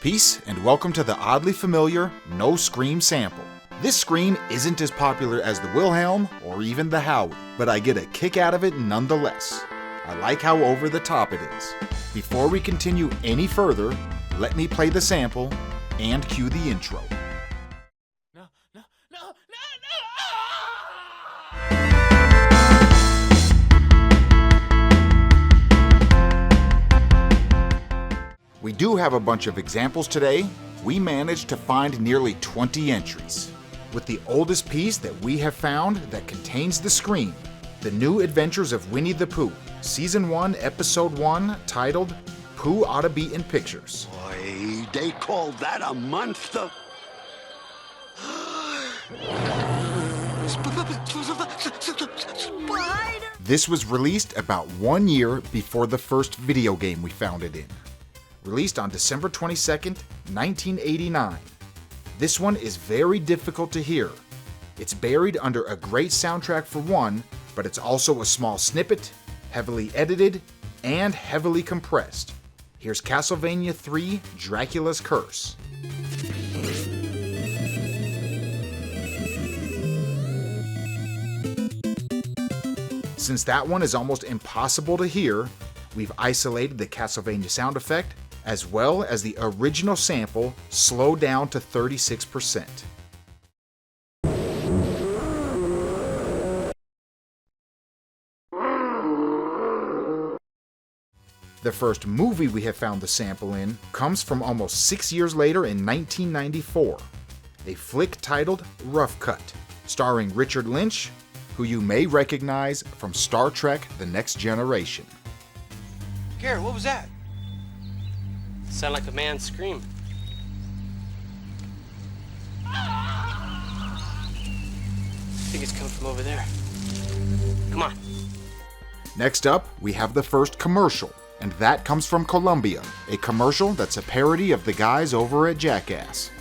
Peace, and welcome to the oddly familiar No Scream sample. This scream isn't as popular as the Wilhelm or even the Howie, but I get a kick out of it nonetheless. I like how over the top it is. Before we continue any further, let me play the sample and cue the intro. We do have a bunch of examples today. We managed to find nearly 20 entries. With the oldest piece that we have found that contains the scream, The New Adventures of Winnie the Pooh, Season 1, Episode 1, titled Pooh Oughta Be in Pictures. Boy, they call that a monster? This was released about 1 year before the first video game we found it in. Released on December 22nd, 1989. This one is very difficult to hear. It's buried under a great soundtrack for one, but it's also a small snippet, heavily edited, and heavily compressed. Here's Castlevania III: Dracula's Curse. Since that one is almost impossible to hear, we've isolated the Castlevania sound effect, as well as the original sample slowed down to 36%. The first movie we have found the sample in comes from almost 6 years later in 1994, a flick titled Rough Cut, starring Richard Lynch, who you may recognize from Star Trek: The Next Generation. Garrett, what was that? Sound like a man's scream. I think it's coming from over there. Come on. Next up, we have the first commercial, and that comes from Colombia, a commercial that's a parody of the guys over at Jackass.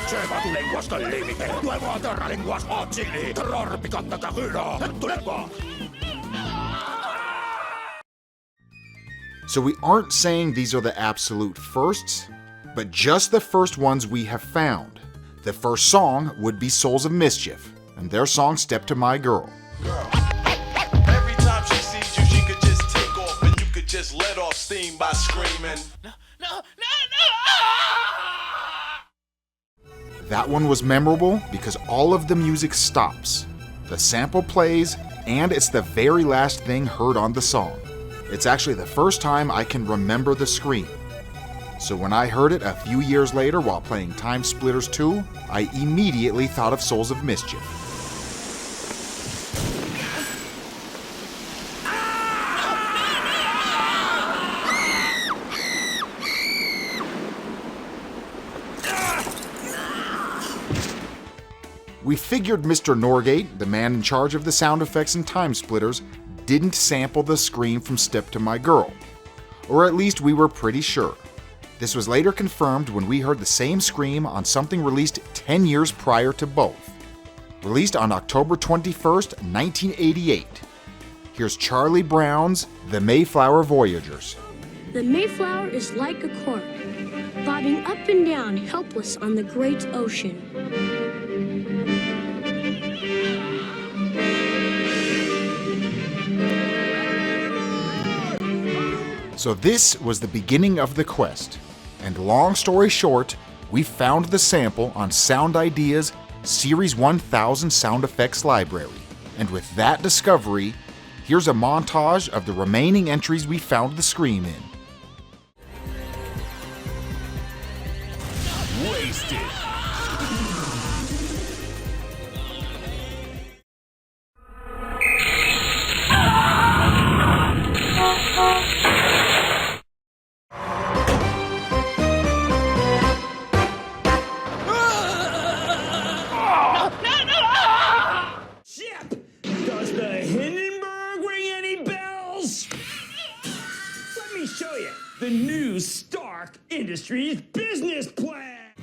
Lleva tu lengua hasta el límite. Luego agarra lenguas hot chili. Terror picante cajero. En tu lengua. So we aren't saying these are the absolute firsts, but just the first ones we have found. The first song would be Souls of Mischief, and their song Step to My Girl. Every time she sees you, she could just take off, and you could just let off steam by screaming. No. That one was memorable because all of the music stops. The sample plays, and it's the very last thing heard on the song. It's actually the first time I can remember the scream. So when I heard it a few years later while playing TimeSplitters 2, I immediately thought of Souls of Mischief. We figured Mr. Norgate, the man in charge of the sound effects in TimeSplitters, didn't sample the scream from Step to My Girl. Or at least we were pretty sure. This was later confirmed when we heard the same scream on something released 10 years prior to both. Released on October 21st, 1988. Here's Charlie Brown's The Mayflower Voyagers. The Mayflower is like a cork, bobbing up and down, helpless on the great ocean. So this was the beginning of the quest, and long story short, we found the sample on Sound Idea's Series 1000 sound effects library. And with that discovery, here's a montage of the remaining entries we found the scream in. Wasted. Does the Hindenburg ring any bells? Let me show you the new Stark Industries business plan.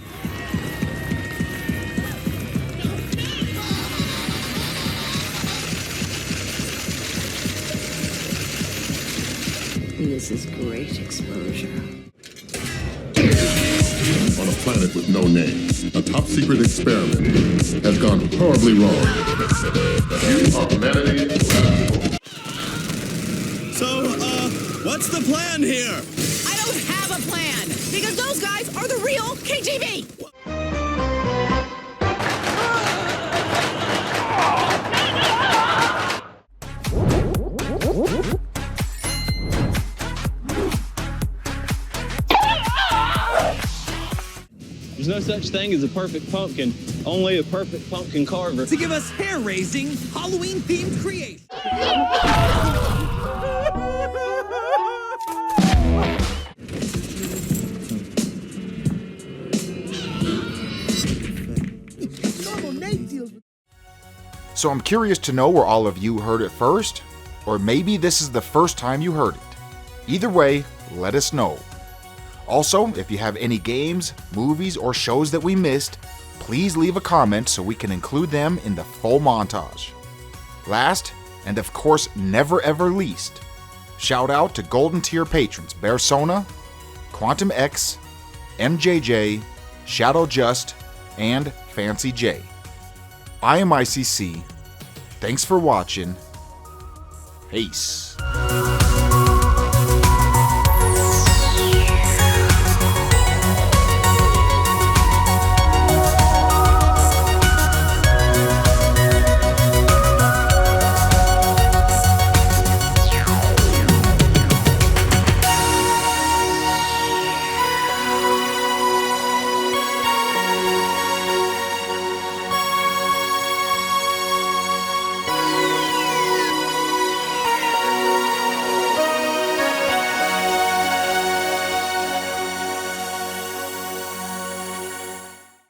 this is great exposure. On a planet with no name, a top-secret experiment has gone horribly wrong. You are humanity's last hope. So, what's the plan here? I don't have a plan, because those guys are the real KGB! There's no such thing as a perfect pumpkin, only a perfect pumpkin carver. To give us hair-raising, Halloween-themed creation. So I'm curious to know where all of you heard it first, or maybe this is the first time you heard it. Either way, let us know. Also, if you have any games, movies, or shows that we missed, please leave a comment so we can include them in the full montage. Last, and of course never ever least, shout out to Golden Tier patrons Bearsona, Quantum X, MJJ, Shadow Juste, and FancyJ. I am ICC. Thanks for watching. Peace.